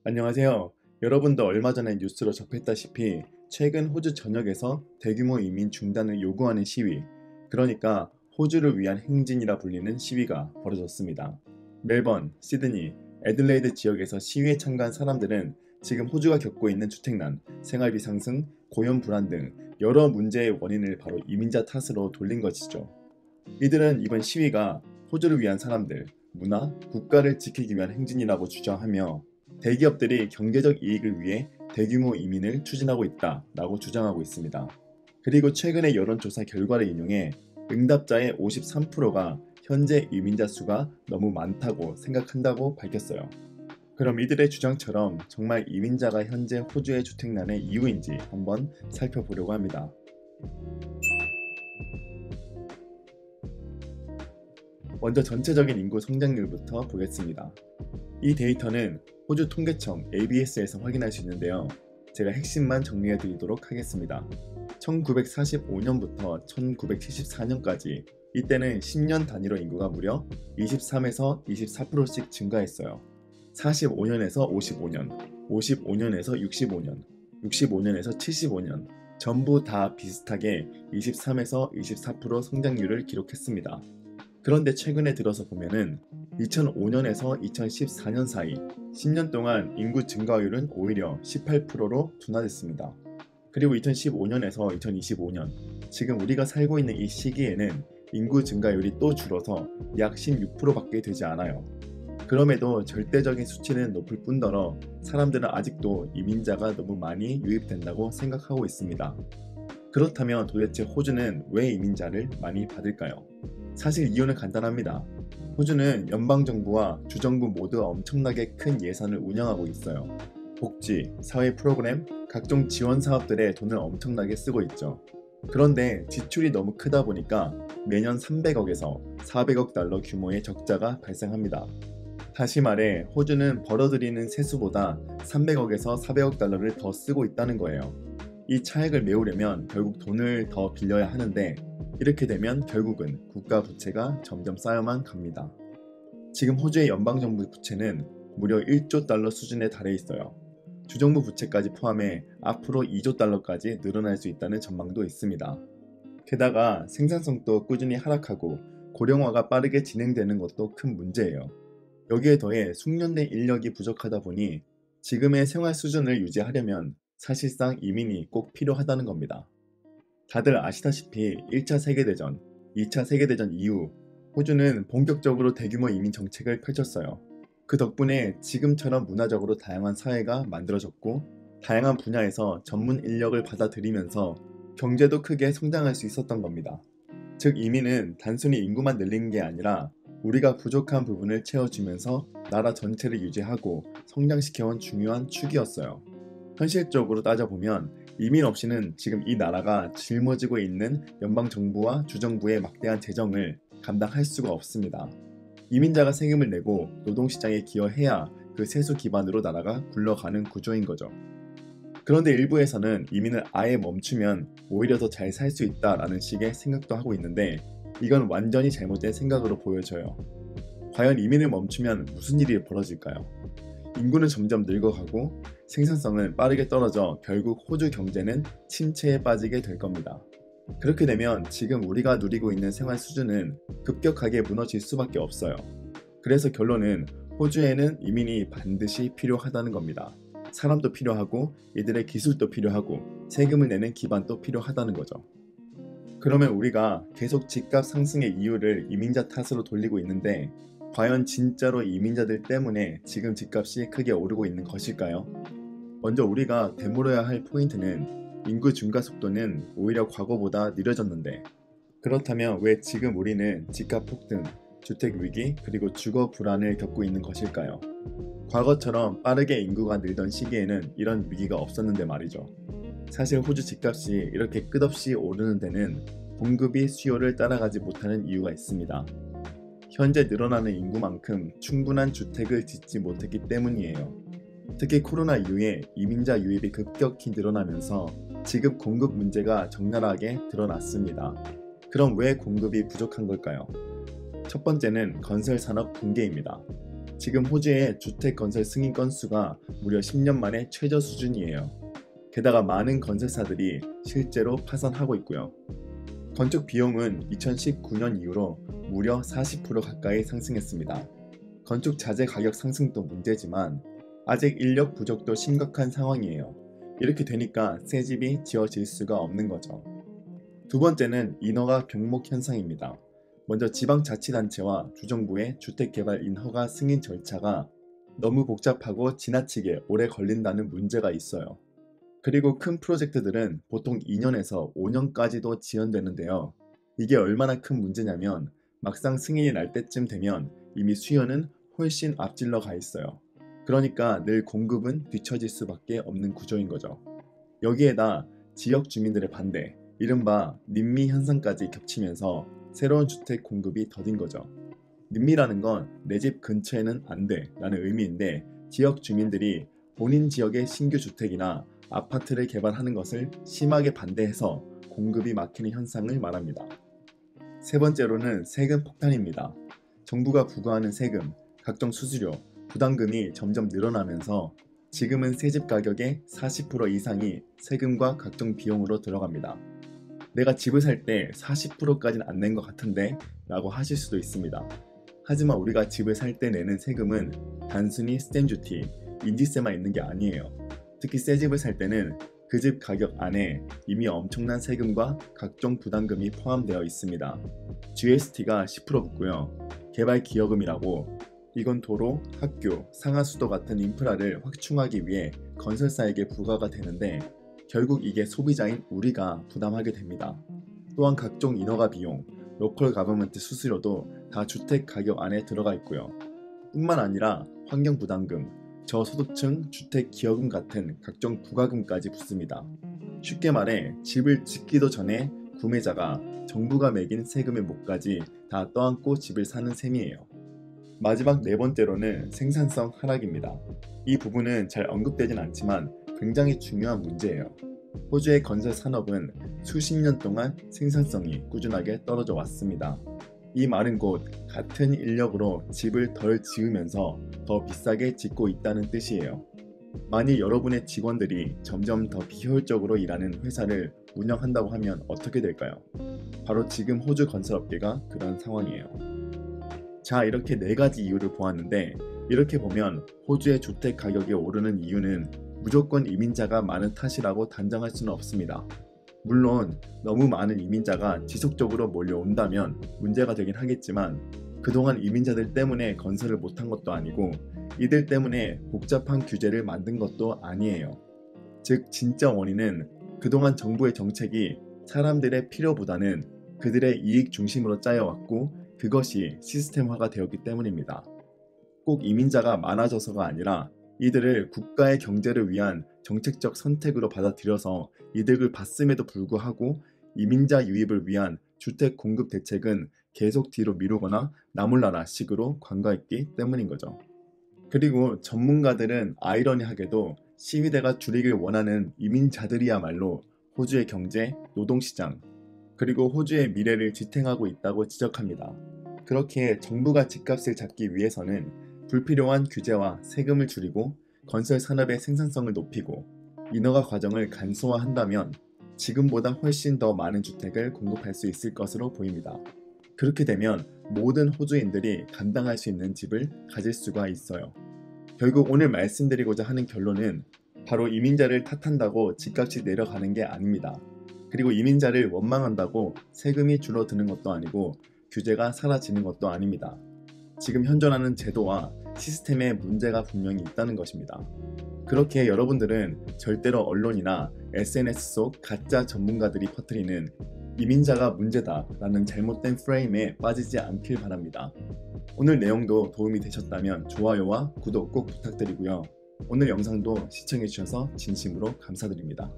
안녕하세요. 여러분도 얼마 전에 뉴스로 접했다시피 최근 호주 전역에서 대규모 이민 중단을 요구하는 시위, 그러니까 호주를 위한 행진이라 불리는 시위가 벌어졌습니다. 멜번, 시드니, 애들레이드 지역에서 시위에 참가한 사람들은 지금 호주가 겪고 있는 주택난, 생활비 상승, 고용 불안 등 여러 문제의 원인을 바로 이민자 탓으로 돌린 것이죠. 이들은 이번 시위가 호주를 위한 사람들, 문화, 국가를 지키기 위한 행진이라고 주장하며 대기업들이 경제적 이익을 위해 대규모 이민을 추진하고 있다라고 주장하고 있습니다. 그리고 최근의 여론조사 결과를 인용해 응답자의 53%가 현재 이민자 수가 너무 많다고 생각한다고 밝혔어요. 그럼 이들의 주장처럼 정말 이민자가 현재 호주의 주택난의 이유인지 한번 살펴보려고 합니다. 먼저 전체적인 인구 성장률부터 보겠습니다. 이 데이터는 호주 통계청 ABS에서 확인할 수 있는데요. 제가 핵심만 정리해 드리도록 하겠습니다. 1945년부터 1974년까지 이때는 10년 단위로 인구가 무려 23에서 24%씩 증가했어요. 45년에서 55년, 55년에서 65년, 65년에서 75년 전부 다 비슷하게 23에서 24% 성장률을 기록했습니다. 그런데 최근에 들어서 보면은 2005년에서 2014년 사이 10년 동안 인구 증가율은 오히려 18%로 둔화됐습니다. 그리고 2015년에서 2025년 지금 우리가 살고 있는 이 시기에는 인구 증가율이 또 줄어서 약 16%밖에 되지 않아요. 그럼에도 절대적인 수치는 높을 뿐더러 사람들은 아직도 이민자가 너무 많이 유입된다고 생각하고 있습니다. 그렇다면 도대체 호주는 왜 이민자를 많이 받을까요? 사실 이유는 간단합니다. 호주는 연방정부와 주정부 모두가 엄청나게 큰 예산을 운영하고 있어요. 복지, 사회 프로그램, 각종 지원 사업들에 돈을 엄청나게 쓰고 있죠. 그런데 지출이 너무 크다 보니까 매년 300억에서 400억 달러 규모의 적자가 발생합니다. 다시 말해 호주는 벌어들이는 세수보다 300억에서 400억 달러를 더 쓰고 있다는 거예요. 이 차액을 메우려면 결국 돈을 더 빌려야 하는데 이렇게 되면 결국은 국가 부채가 점점 쌓여만 갑니다. 지금 호주의 연방정부 부채는 무려 1조 달러 수준에 달해 있어요. 주정부 부채까지 포함해 앞으로 2조 달러까지 늘어날 수 있다는 전망도 있습니다. 게다가 생산성도 꾸준히 하락하고 고령화가 빠르게 진행되는 것도 큰 문제예요. 여기에 더해 숙련된 인력이 부족하다 보니 지금의 생활 수준을 유지하려면 사실상 이민이 꼭 필요하다는 겁니다. 다들 아시다시피 1차 세계대전, 2차 세계대전 이후 호주는 본격적으로 대규모 이민 정책을 펼쳤어요. 그 덕분에 지금처럼 문화적으로 다양한 사회가 만들어졌고 다양한 분야에서 전문 인력을 받아들이면서 경제도 크게 성장할 수 있었던 겁니다. 즉 이민은 단순히 인구만 늘리는 게 아니라 우리가 부족한 부분을 채워주면서 나라 전체를 유지하고 성장시켜온 중요한 축이었어요. 현실적으로 따져보면 이민 없이는 지금 이 나라가 짊어지고 있는 연방정부와 주정부의 막대한 재정을 감당할 수가 없습니다. 이민자가 세금을 내고 노동시장에 기여해야 그 세수 기반으로 나라가 굴러가는 구조인 거죠. 그런데 일부에서는 이민을 아예 멈추면 오히려 더 잘 살 수 있다라는 식의 생각도 하고 있는데 이건 완전히 잘못된 생각으로 보여져요. 과연 이민을 멈추면 무슨 일이 벌어질까요? 인구는 점점 늙어가고 생산성은 빠르게 떨어져 결국 호주 경제는 침체에 빠지게 될 겁니다. 그렇게 되면 지금 우리가 누리고 있는 생활 수준은 급격하게 무너질 수밖에 없어요. 그래서 결론은 호주에는 이민이 반드시 필요하다는 겁니다. 사람도 필요하고 이들의 기술도 필요하고 세금을 내는 기반도 필요하다는 거죠. 그러면 우리가 계속 집값 상승의 이유를 이민자 탓으로 돌리고 있는데 과연 진짜로 이민자들 때문에 지금 집값이 크게 오르고 있는 것일까요? 먼저 우리가 되물어야 할 포인트는 인구 증가 속도는 오히려 과거보다 느려졌는데 그렇다면 왜 지금 우리는 집값 폭등, 주택 위기, 그리고 주거 불안을 겪고 있는 것일까요? 과거처럼 빠르게 인구가 늘던 시기에는 이런 위기가 없었는데 말이죠. 사실 호주 집값이 이렇게 끝없이 오르는 데는 공급이 수요를 따라가지 못하는 이유가 있습니다. 현재 늘어나는 인구만큼 충분한 주택을 짓지 못했기 때문이에요. 특히 코로나 이후에 이민자 유입이 급격히 늘어나면서 지급 공급 문제가 적나라하게 드러났습니다. 그럼 왜 공급이 부족한 걸까요? 첫 번째는 건설 산업 붕괴입니다. 지금 호주의 주택 건설 승인 건수가 무려 10년 만에 최저 수준이에요. 게다가 많은 건설사들이 실제로 파산하고 있고요. 건축 비용은 2019년 이후로 무려 40% 가까이 상승했습니다. 건축 자재 가격 상승도 문제지만 아직 인력 부족도 심각한 상황이에요. 이렇게 되니까 새 집이 지어질 수가 없는 거죠. 두 번째는 인허가 병목 현상입니다. 먼저 지방자치단체와 주정부의 주택개발 인허가 승인 절차가 너무 복잡하고 지나치게 오래 걸린다는 문제가 있어요. 그리고 큰 프로젝트들은 보통 2년에서 5년까지도 지연되는데요. 이게 얼마나 큰 문제냐면 막상 승인이 날 때쯤 되면 이미 수요는 훨씬 앞질러 가 있어요. 그러니까 늘 공급은 뒤처질 수밖에 없는 구조인 거죠. 여기에다 지역 주민들의 반대, 이른바 님미 현상까지 겹치면서 새로운 주택 공급이 더딘 거죠. 님미라는 건 내 집 근처에는 안 돼 라는 의미인데 지역 주민들이 본인 지역의 신규 주택이나 아파트를 개발하는 것을 심하게 반대해서 공급이 막히는 현상을 말합니다. 세 번째로는 세금 폭탄입니다. 정부가 부과하는 세금, 각종 수수료, 부담금이 점점 늘어나면서 지금은 새집 가격의 40% 이상이 세금과 각종 비용으로 들어갑니다. 내가 집을 살 때 40%까지는 안 낸 것 같은데 라고 하실 수도 있습니다. 하지만 우리가 집을 살 때 내는 세금은 단순히 스탬 듀티, 인지세만 있는 게 아니에요. 특히 새 집을 살 때는 그 집 가격 안에 이미 엄청난 세금과 각종 부담금이 포함되어 있습니다. GST가 10% 붙고요. 개발 기여금이라고 이건 도로, 학교, 상하수도 같은 인프라를 확충하기 위해 건설사에게 부과가 되는데 결국 이게 소비자인 우리가 부담하게 됩니다. 또한 각종 인허가 비용, 로컬 가버먼트 수수료도 다 주택 가격 안에 들어가 있고요. 뿐만 아니라 환경 부담금, 저소득층 주택 기여금 같은 각종 부가금까지 붙습니다. 쉽게 말해 집을 짓기도 전에 구매자가 정부가 매긴 세금의 몫까지 다 떠안고 집을 사는 셈이에요. 마지막 네 번째로는 생산성 하락입니다. 이 부분은 잘 언급되진 않지만 굉장히 중요한 문제예요. 호주의 건설 산업은 수십 년 동안 생산성이 꾸준하게 떨어져 왔습니다. 이 말은 곧 같은 인력으로 집을 덜 지으면서 더 비싸게 짓고 있다는 뜻이에요. 만일 여러분의 직원들이 점점 더 비효율적으로 일하는 회사를 운영한다고 하면 어떻게 될까요? 바로 지금 호주 건설업계가 그런 상황이에요. 자, 이렇게 네 가지 이유를 보았는데 이렇게 보면 호주의 주택 가격이 오르는 이유는 무조건 이민자가 많은 탓이라고 단정할 수는 없습니다. 물론 너무 많은 이민자가 지속적으로 몰려온다면 문제가 되긴 하겠지만 그동안 이민자들 때문에 건설을 못한 것도 아니고 이들 때문에 복잡한 규제를 만든 것도 아니에요. 즉 진짜 원인은 그동안 정부의 정책이 사람들의 필요보다는 그들의 이익 중심으로 짜여왔고 그것이 시스템화가 되었기 때문입니다. 꼭 이민자가 많아져서가 아니라 이들을 국가의 경제를 위한 정책적 선택으로 받아들여서 이득을 봤음에도 불구하고 이민자 유입을 위한 주택 공급 대책은 계속 뒤로 미루거나 나몰라라 식으로 관가했기 때문인 거죠. 그리고 전문가들은 아이러니하게도 시위대가 줄이길 원하는 이민자들이야말로 호주의 경제, 노동시장, 그리고 호주의 미래를 지탱하고 있다고 지적합니다. 그렇게 정부가 집값을 잡기 위해서는 불필요한 규제와 세금을 줄이고 건설 산업의 생산성을 높이고 인허가 과정을 간소화한다면 지금보다 훨씬 더 많은 주택을 공급할 수 있을 것으로 보입니다. 그렇게 되면 모든 호주인들이 감당할 수 있는 집을 가질 수가 있어요. 결국 오늘 말씀드리고자 하는 결론은 바로 이민자를 탓한다고 집값이 내려가는 게 아닙니다. 그리고 이민자를 원망한다고 세금이 줄어드는 것도 아니고 규제가 사라지는 것도 아닙니다. 지금 현존하는 제도와 시스템에 문제가 분명히 있다는 것입니다. 그렇게 여러분들은 절대로 언론이나 SNS 속 가짜 전문가들이 퍼뜨리는 이민자가 문제다 라는 잘못된 프레임에 빠지지 않길 바랍니다. 오늘 내용도 도움이 되셨다면 좋아요와 구독 꼭 부탁드리고요. 오늘 영상도 시청해주셔서 진심으로 감사드립니다.